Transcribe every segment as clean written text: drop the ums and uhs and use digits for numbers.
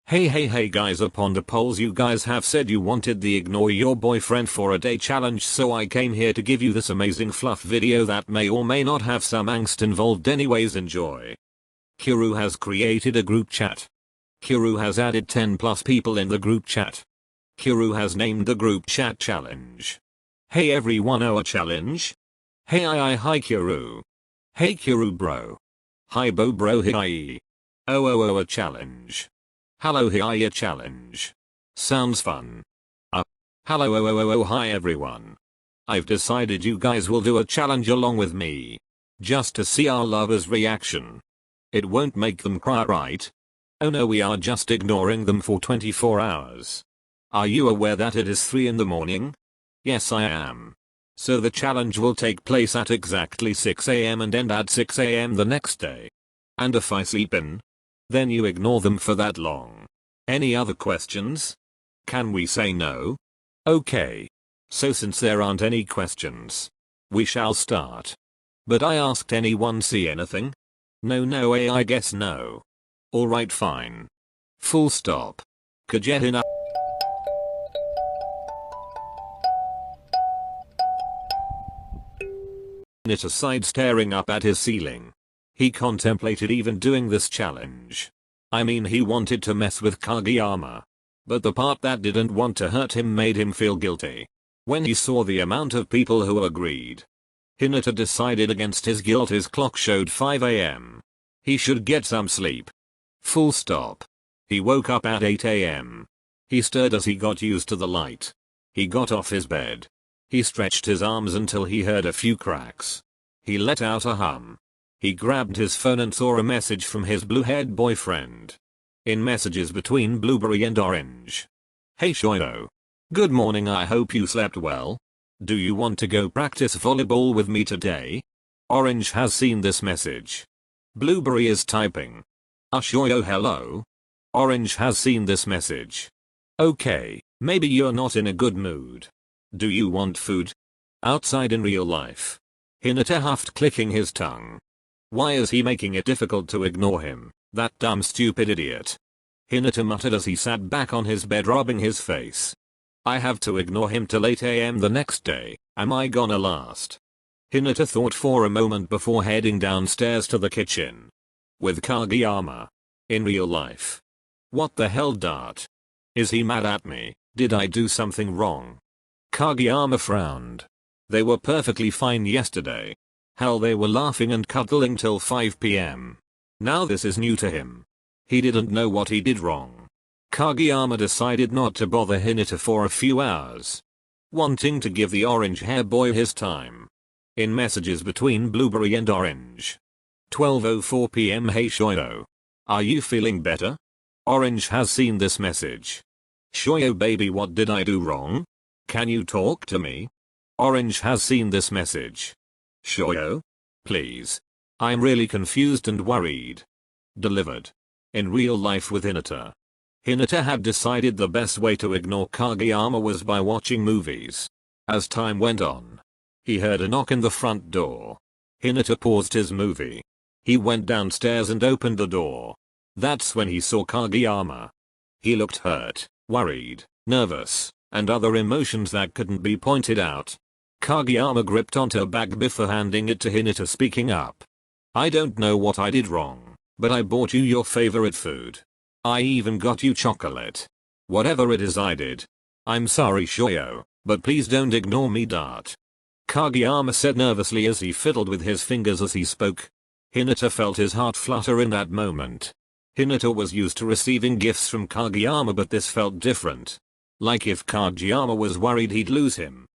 Hey guys, upon the polls you guys have said you wanted the ignore your boyfriend for a day challenge, so I came here to give you this amazing fluff video that may or may not have some angst involved. Anyways, enjoy. Kiru has created a group chat. Kiru has added 10 plus people in the group chat. Kiru has named the group chat challenge. Hey everyone, a challenge? Hey hi Kiru. Hey Kiru bro. Hi bro hi. Oh a challenge. Hello hi a challenge. Sounds fun. Hello oh hi everyone. I've decided you guys will do a challenge along with me. Just to see our lovers' reaction. It won't make them cry, right? Oh no, we are just ignoring them for 24 hours. Are you aware that it is 3 in the morning? Yes, I am. So the challenge will take place at exactly 6 AM and end at 6 AM the next day. And if I sleep in, then you ignore them for that long. Any other questions? Can we say no? Okay. So since there aren't any questions, we shall start. But I asked, anyone see anything? No I guess no. Alright fine. Full stop. Kageyama. Hinata sighed, staring up at his ceiling. He contemplated even doing this challenge. I mean, he wanted to mess with Kageyama. But the part that didn't want to hurt him made him feel guilty. When he saw the amount of people who agreed, Hinata decided against his guilt. His clock showed 5 AM. He should get some sleep. Full stop. He woke up at 8 AM. He stirred as he got used to the light. He got off his bed. He stretched his arms until he heard a few cracks. He let out a hum. He grabbed his phone and saw a message from his blue-haired boyfriend. In messages between Blueberry and Orange. Hey Shoyo. Good morning, I hope you slept well. Do you want to go practice volleyball with me today? Orange has seen this message. Blueberry is typing. Shoyo hello. Orange has seen this message. Okay, maybe you're not in a good mood. Do you want food? Outside in real life. Hinata huffed, clicking his tongue. Why is he making it difficult to ignore him, that dumb stupid idiot? Hinata muttered as he sat back on his bed, rubbing his face. I have to ignore him till 8 AM the next day. Am I gonna last? Hinata thought for a moment before heading downstairs to the kitchen. With Kageyama. In real life. What the hell, Dart? Is he mad at me? Did I do something wrong? Kageyama frowned. They were perfectly fine yesterday. Hell, they were laughing and cuddling till 5 PM. Now this is new to him. He didn't know what he did wrong. Kageyama decided not to bother Hinata for a few hours. Wanting to give the orange hair boy his time. In messages between Blueberry and Orange. 12:04 PM. Hey Shoyo. Are you feeling better? Orange has seen this message. Shoyo baby, what did I do wrong? Can you talk to me? Orange has seen this message. Shoyo? Please. I'm really confused and worried. Delivered. In real life with Hinata. Hinata had decided the best way to ignore Kageyama was by watching movies. As time went on, he heard a knock in the front door. Hinata paused his movie. He went downstairs and opened the door. That's when he saw Kageyama. He looked hurt, worried, nervous, and other emotions that couldn't be pointed out. Kageyama gripped onto a bag before handing it to Hinata, speaking up. I don't know what I did wrong, but I bought you your favorite food. I even got you chocolate. Whatever it is I did. I'm sorry Shoyo, but please don't ignore me, Dart. Kageyama said nervously as he fiddled with his fingers as he spoke. Hinata felt his heart flutter in that moment. Hinata was used to receiving gifts from Kageyama, but this felt different. Like if Kageyama was worried he'd lose him.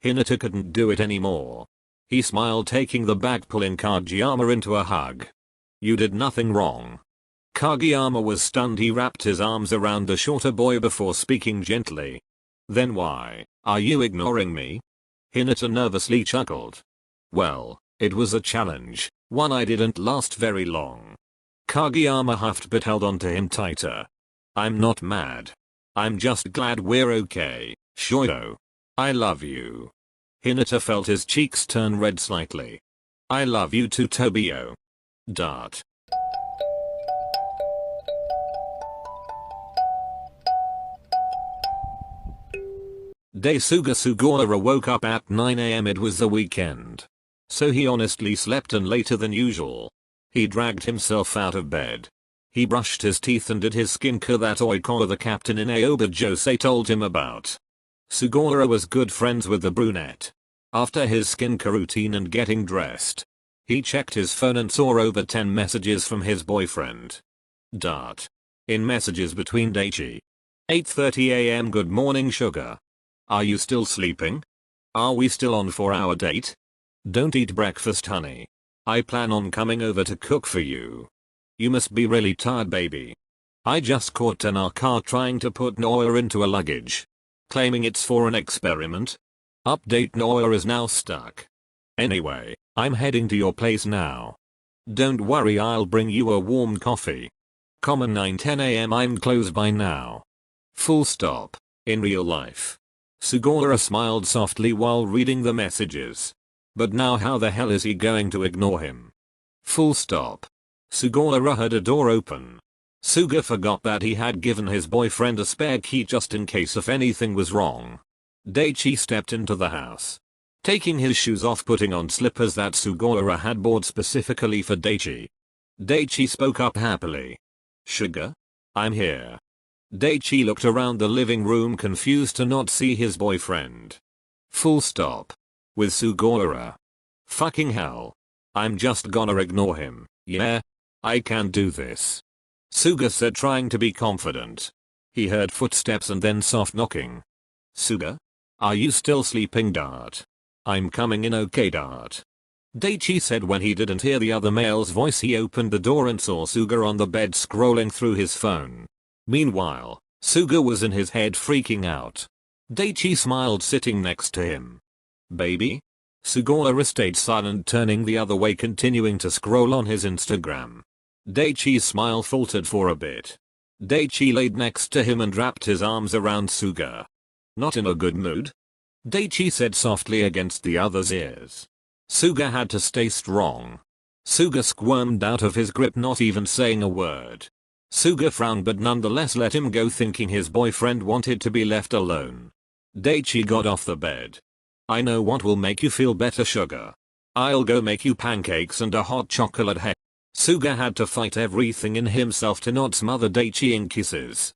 Hinata couldn't do it anymore. He smiled, taking the bag, pulling Kageyama into a hug. You did nothing wrong. Kageyama was stunned. He wrapped his arms around the shorter boy before speaking gently. Then why are you ignoring me? Hinata nervously chuckled. Well, it was a challenge, one I didn't last very long. Kageyama huffed but held on to him tighter. I'm not mad. I'm just glad we're okay, Shoyo. I love you. Hinata felt his cheeks turn red slightly. I love you too, Tobio. Dart. Sugawara woke up at 9 am. It was the weekend. So he honestly slept in later than usual. He dragged himself out of bed. He brushed his teeth and did his skincare that Oikawa the captain in Aoba Josei told him about. Sugawara was good friends with the brunette. After his skincare routine and getting dressed, he checked his phone and saw over 10 messages from his boyfriend. In messages between Daichi. 8:30 am. Good morning sugar. Are you still sleeping? Are we still on for our date? Don't eat breakfast honey. I plan on coming over to cook for you. You must be really tired baby. I just caught in our car trying to put Noah into a luggage. Claiming it's for an experiment. Update Noah is now stuck. Anyway, I'm heading to your place now. Don't worry I'll bring you a warm coffee. 9:10 am. I'm close by now. Full stop. In real life. Sugawara smiled softly while reading the messages. But now how the hell is he going to ignore him? Full stop. Sugawara heard a door open. Suga forgot that he had given his boyfriend a spare key just in case if anything was wrong. Daichi stepped into the house. Taking his shoes off, putting on slippers that Sugawara had bought specifically for Daichi. Daichi spoke up happily. Sugar? I'm here. Daichi looked around the living room confused to not see his boyfriend. Full stop. With Sugawara. Fucking hell. I'm just gonna ignore him, yeah? I can do this. Suga said trying to be confident. He heard footsteps and then soft knocking. Suga? Are you still sleeping Dart? I'm coming in okay Dart. Daichi said when he didn't hear the other male's voice. He opened the door and saw Suga on the bed scrolling through his phone. Meanwhile, Suga was in his head freaking out. Daichi smiled sitting next to him. Baby? Sugawara stayed silent turning the other way continuing to scroll on his Instagram. Daichi's smile faltered for a bit. Daichi laid next to him and wrapped his arms around Suga. Not in a good mood? Daichi said softly against the other's ears. Suga had to stay strong. Suga squirmed out of his grip not even saying a word. Suga frowned but nonetheless let him go thinking his boyfriend wanted to be left alone. Daichi got off the bed. I know what will make you feel better sugar. I'll go make you pancakes and a hot chocolate head. Suga had to fight everything in himself to not smother Daichi in kisses.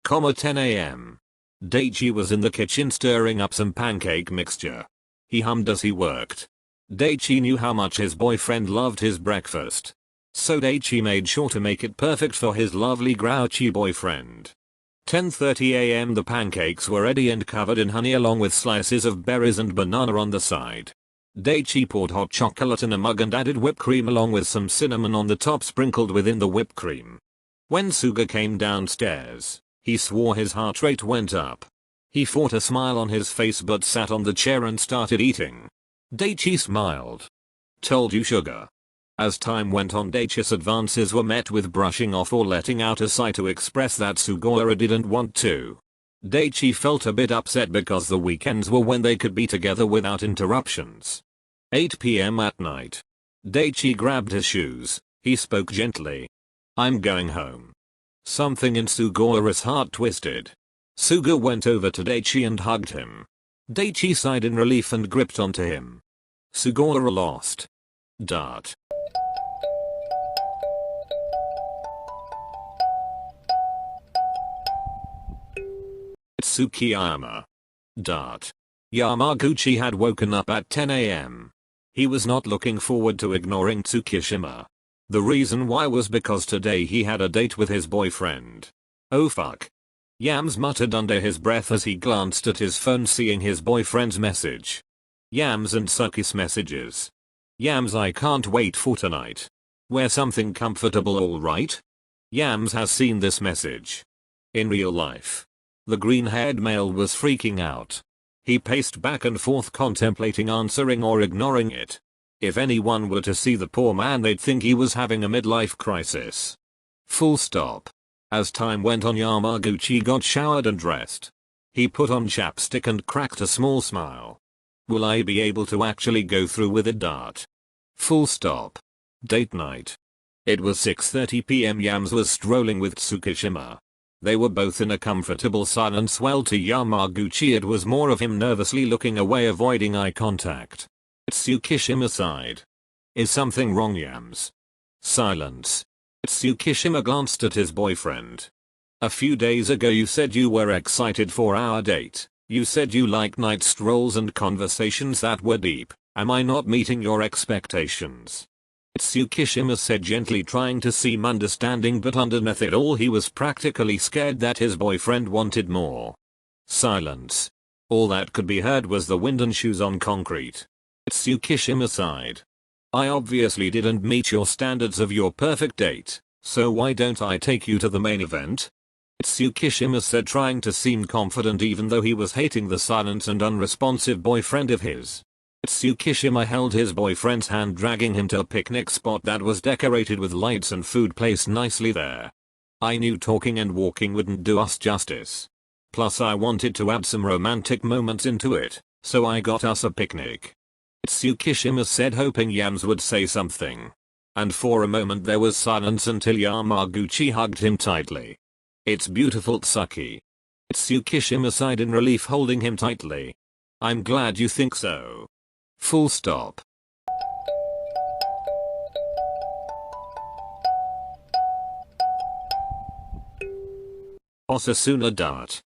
10 am. Daichi was in the kitchen stirring up some pancake mixture. He hummed as he worked. Daichi knew how much his boyfriend loved his breakfast. So Daichi made sure to make it perfect for his lovely grouchy boyfriend. 10:30 am. The pancakes were ready and covered in honey along with slices of berries and banana on the side. Daichi poured hot chocolate in a mug and added whipped cream along with some cinnamon on the top sprinkled within the whipped cream. When Suga came downstairs, he swore his heart rate went up. He fought a smile on his face but sat on the chair and started eating. Daichi smiled. Told you sugar. As time went on Daichi's advances were met with brushing off or letting out a sigh to express that Sugawara didn't want to. Daichi felt a bit upset because the weekends were when they could be together without interruptions. 8 p.m. at night. Daichi grabbed his shoes. He spoke gently. I'm going home. Something in Sugawara's heart twisted. Suga went over to Daichi and hugged him. Daichi sighed in relief and gripped onto him. Sugawara lost. Dart. Tsukiyama. Dart. Yamaguchi had woken up at 10 am. He was not looking forward to ignoring Tsukishima. The reason why was because today he had a date with his boyfriend. Oh fuck. Yams muttered under his breath as he glanced at his phone seeing his boyfriend's message. Yams and Tsukis messages. Yams I can't wait for tonight. Wear something comfortable alright? Yams has seen this message. In real life. The green-haired male was freaking out. He paced back and forth contemplating answering or ignoring it. If anyone were to see the poor man they'd think he was having a midlife crisis. Full stop. As time went on Yamaguchi got showered and dressed. He put on chapstick and cracked a small smile. Will I be able to actually go through with it Dart? Full stop. Date night. It was 6:30 p.m. Yams was strolling with Tsukishima. They were both in a comfortable silence, while to Yamaguchi it was more of him nervously looking away, avoiding eye contact. Tsukishima sighed. Is something wrong, Yams? Silence. Tsukishima glanced at his boyfriend. A few days ago you said you were excited for our date. You said you liked night strolls and conversations that were deep. Am I not meeting your expectations? Tsukishima said gently, trying to seem understanding, but underneath it all he was practically scared that his boyfriend wanted more. Silence. All that could be heard was the wind and shoes on concrete. Tsukishima sighed. I obviously didn't meet your standards of your perfect date, so why don't I take you to the main event? Tsukishima said, trying to seem confident even though he was hating the silent and unresponsive boyfriend of his. Tsukishima held his boyfriend's hand, dragging him to a picnic spot that was decorated with lights and food placed nicely there. I knew talking and walking wouldn't do us justice. Plus I wanted to add some romantic moments into it, so I got us a picnic. Tsukishima said, hoping Yams would say something. And for a moment there was silence until Yamaguchi hugged him tightly. It's beautiful, Tsuki. Tsukishima sighed in relief, holding him tightly. I'm glad you think so. Full stop. Osasuna dart.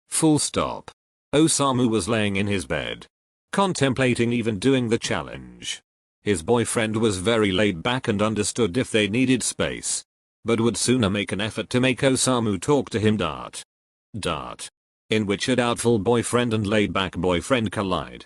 Full stop. Osamu was laying in his bed, contemplating even doing the challenge. His boyfriend was very laid back and understood if they needed space. But would Suna make an effort to make Osamu talk to him? Dart. Dart. In which a doubtful boyfriend and laid back boyfriend collide.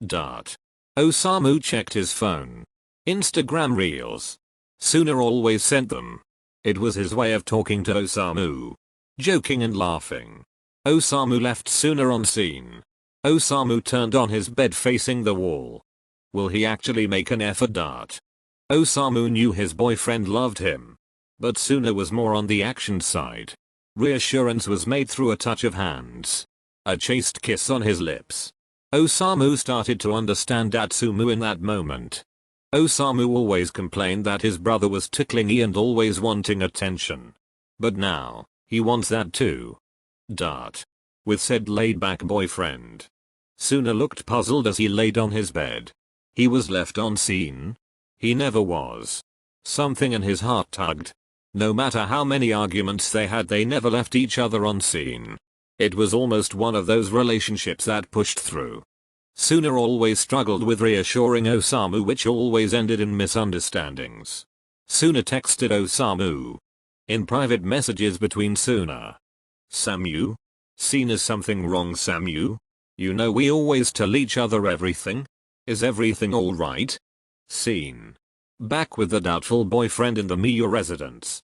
Dart. Osamu checked his phone. Instagram reels. Suna always sent them. It was his way of talking to Osamu. Joking and laughing. Osamu left Suna on scene. Osamu turned on his bed facing the wall. Will he actually make an effort? Dart. Osamu knew his boyfriend loved him. But Suna was more on the action side. Reassurance was made through a touch of hands. A chaste kiss on his lips. Osamu started to understand Atsumu in that moment. Osamu always complained that his brother was tickling and always wanting attention. But now, he wants that too. Dart. With said laid-back boyfriend. Suna looked puzzled as he laid on his bed. He was left on scene? He never was. Something in his heart tugged. No matter how many arguments they had, they never left each other on scene. It was almost one of those relationships that pushed through. Suna always struggled with reassuring Osamu, which always ended in misunderstandings. Suna texted Osamu. In private messages between Suna. Samu? Seen as something wrong, Samu? You know we always tell each other everything. Is everything alright? Scene. Back with the doubtful boyfriend in the Miya residence.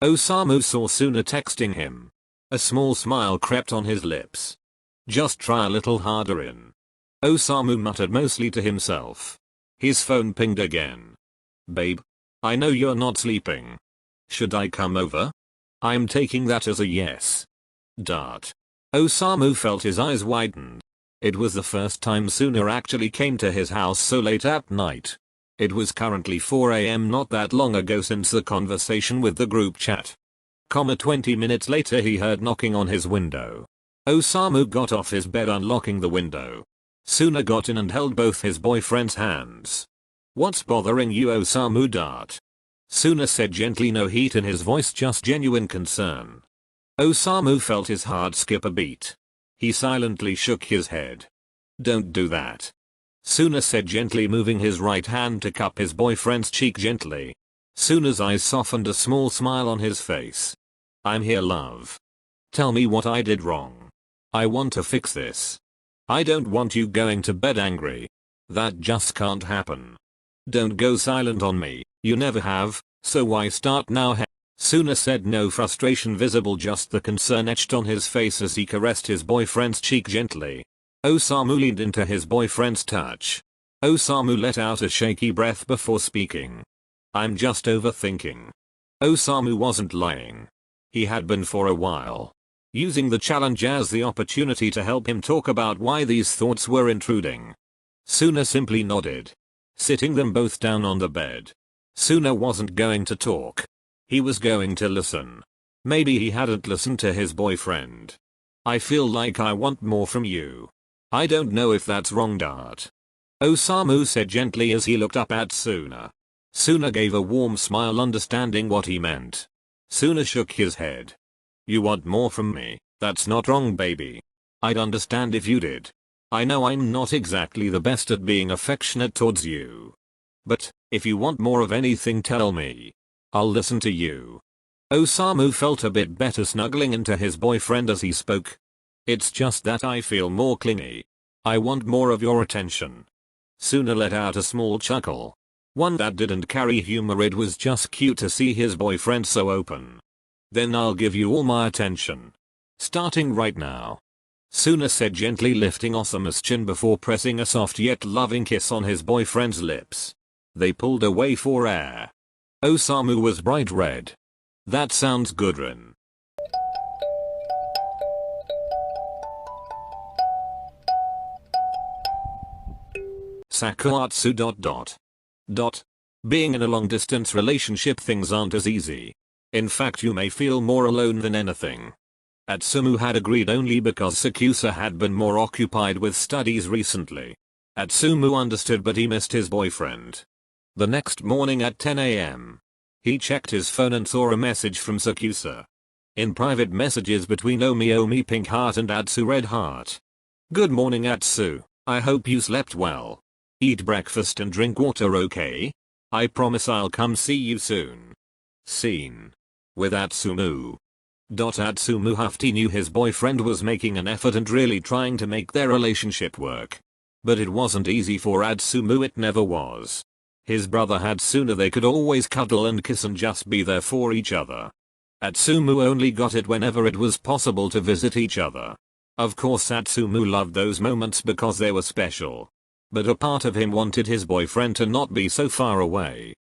Osamu saw Suna texting him. A small smile crept on his lips. Just try a little harder in. Osamu muttered mostly to himself. His phone pinged again. Babe. I know you're not sleeping. Should I come over? I'm taking that as a yes. Dart. Osamu felt his eyes widen. It was the first time Suna actually came to his house so late at night. It was currently 4 AM, not that long ago since the conversation with the group chat. 20 minutes later he heard knocking on his window. Osamu got off his bed, unlocking the window. Suna got in and held both his boyfriend's hands. What's bothering you, Osamu? Dart. Suna said gently, no heat in his voice, just genuine concern. Osamu felt his heart skip a beat. He silently shook his head. Don't do that. Suna said gently, moving his right hand to cup his boyfriend's cheek gently. Suna's eyes softened, a small smile on his face. I'm here, love. Tell me what I did wrong. I want to fix this. I don't want you going to bed angry. That just can't happen. Don't go silent on me, you never have, so why start now? Suna said, no frustration visible, just the concern etched on his face as he caressed his boyfriend's cheek gently. Osamu leaned into his boyfriend's touch. Osamu let out a shaky breath before speaking. I'm just overthinking. Osamu wasn't lying. He had been for a while. Using the challenge as the opportunity to help him talk about why these thoughts were intruding. Suna simply nodded, sitting them both down on the bed. Suna wasn't going to talk. He was going to listen. Maybe he hadn't listened to his boyfriend. I feel like I want more from you. I don't know if that's wrong, Dart. Osamu said gently as he looked up at Suna. Suna gave a warm smile, understanding what he meant. Suna shook his head. You want more from me? That's not wrong, baby. I'd understand if you did. I know I'm not exactly the best at being affectionate towards you. But, if you want more of anything, tell me. I'll listen to you. Osamu felt a bit better snuggling into his boyfriend as he spoke. It's just that I feel more clingy. I want more of your attention. Suna let out a small chuckle. One that didn't carry humor, it was just cute to see his boyfriend so open. Then I'll give you all my attention. Starting right now. Suna said, gently lifting Osamu's chin before pressing a soft yet loving kiss on his boyfriend's lips. They pulled away for air. Osamu was bright red. That sounds good, Rin. Sakuatsu ... Being in a long distance relationship, things aren't as easy. In fact, you may feel more alone than anything. Atsumu had agreed only because Sakusa had been more occupied with studies recently. Atsumu understood, but he missed his boyfriend. The next morning at 10 a.m. he checked his phone and saw a message from Sakusa. In private messages between Omi pink heart and Atsu red heart. Good morning, Atsu. I hope you slept well. Eat breakfast and drink water, okay? I promise I'll come see you soon. Scene. With Atsumu. Atsumu Hafti knew his boyfriend was making an effort and really trying to make their relationship work. But it wasn't easy for Atsumu, it never was. His brother had Suna, they could always cuddle and kiss and just be there for each other. Atsumu only got it whenever it was possible to visit each other. Of course Atsumu loved those moments because they were special. But a part of him wanted his boyfriend to not be so far away.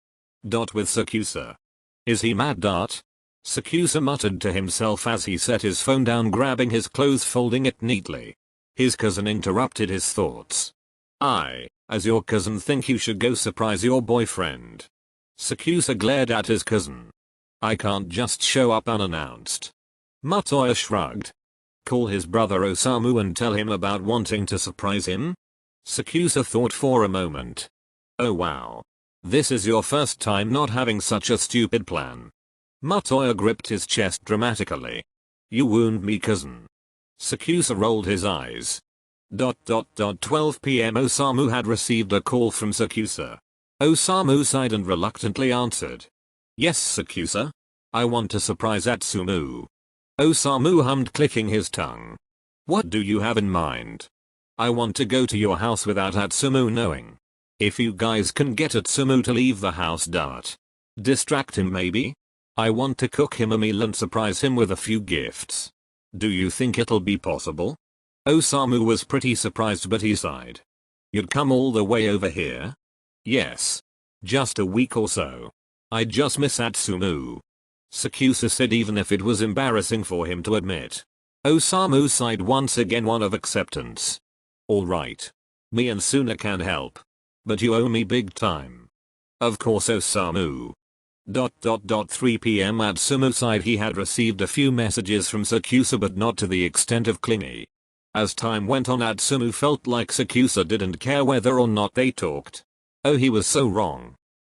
With Sakusa. Is he mad, Dart? Sakusa muttered to himself as he set his phone down, grabbing his clothes, folding it neatly. His cousin interrupted his thoughts. I, as your cousin, think you should go surprise your boyfriend. Sakusa glared at his cousin. I can't just show up unannounced. Matoya shrugged. Call his brother Osamu and tell him about wanting to surprise him? Sakusa thought for a moment. Oh wow. This is your first time not having such a stupid plan. Matoya gripped his chest dramatically. You wound me, cousin. Sakusa rolled his eyes. 12 p.m. Osamu had received a call from Sakusa. Osamu sighed and reluctantly answered. Yes, Sakusa? I want to surprise Atsumu. Osamu hummed, clicking his tongue. What do you have in mind? I want to go to your house without Atsumu knowing. If you guys can get Atsumu to leave the house, Dart. Distract him maybe? I want to cook him a meal and surprise him with a few gifts. Do you think it'll be possible? Osamu was pretty surprised, but he sighed. You'd come all the way over here? Yes. Just a week or so. I just miss Atsumu. Sakusa said, even if it was embarrassing for him to admit. Osamu sighed once again, one of acceptance. Alright. Me and Suna can help. But you owe me big time. Of course, Osamu. 3 p.m. Atsumu sighed. He had received a few messages from Sakusa, but not to the extent of clingy. As time went on, Atsumu felt like Sakusa didn't care whether or not they talked. Oh, he was so wrong.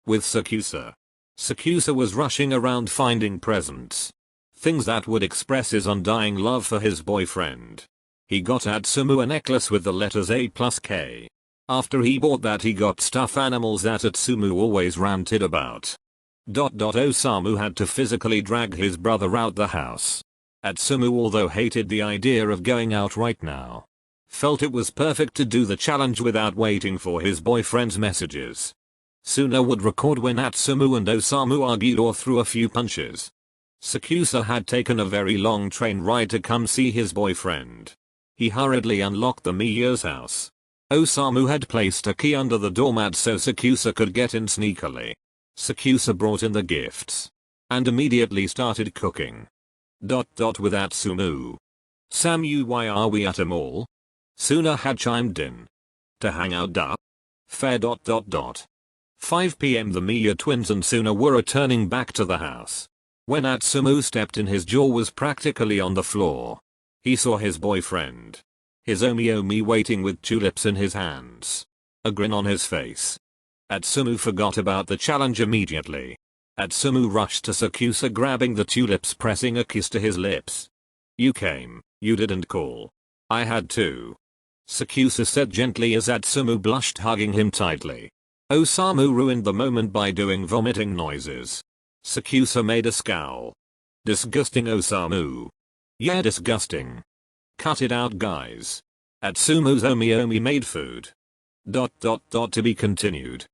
With Sakusa. Sakusa was rushing around finding presents. Things that would express his undying love for his boyfriend. He got Atsumu a necklace with the letters A+K. After he bought that, he got stuffed animals that Atsumu always ranted about. Osamu had to physically drag his brother out the house. Atsumu, although hated the idea of going out right now, felt it was perfect to do the challenge without waiting for his boyfriend's messages. Suna would record when Atsumu and Osamu argued or threw a few punches. Sakusa had taken a very long train ride to come see his boyfriend. He hurriedly unlocked the Miya's house. Osamu had placed a key under the doormat so Sakusa could get in sneakily. Sakusa brought in the gifts. And immediately started cooking. With Atsumu. Samu, why are we at a mall? Suna had chimed in. To hang out, duh. Fair. 5 p.m. The Miya twins and Suna were returning back to the house. When Atsumu stepped in, his jaw was practically on the floor. He saw his boyfriend, his Omi waiting with tulips in his hands, a grin on his face. Atsumu forgot about the challenge immediately. Atsumu rushed to Sakusa, grabbing the tulips, pressing a kiss to his lips. "You came, you didn't call." "I had to," Sakusa said gently as Atsumu blushed, hugging him tightly. Osamu ruined the moment by doing vomiting noises. Sakusa made a scowl. "Disgusting, Osamu." "Yeah, disgusting. Cut it out, guys." Atsumu's Omi made food. To be continued.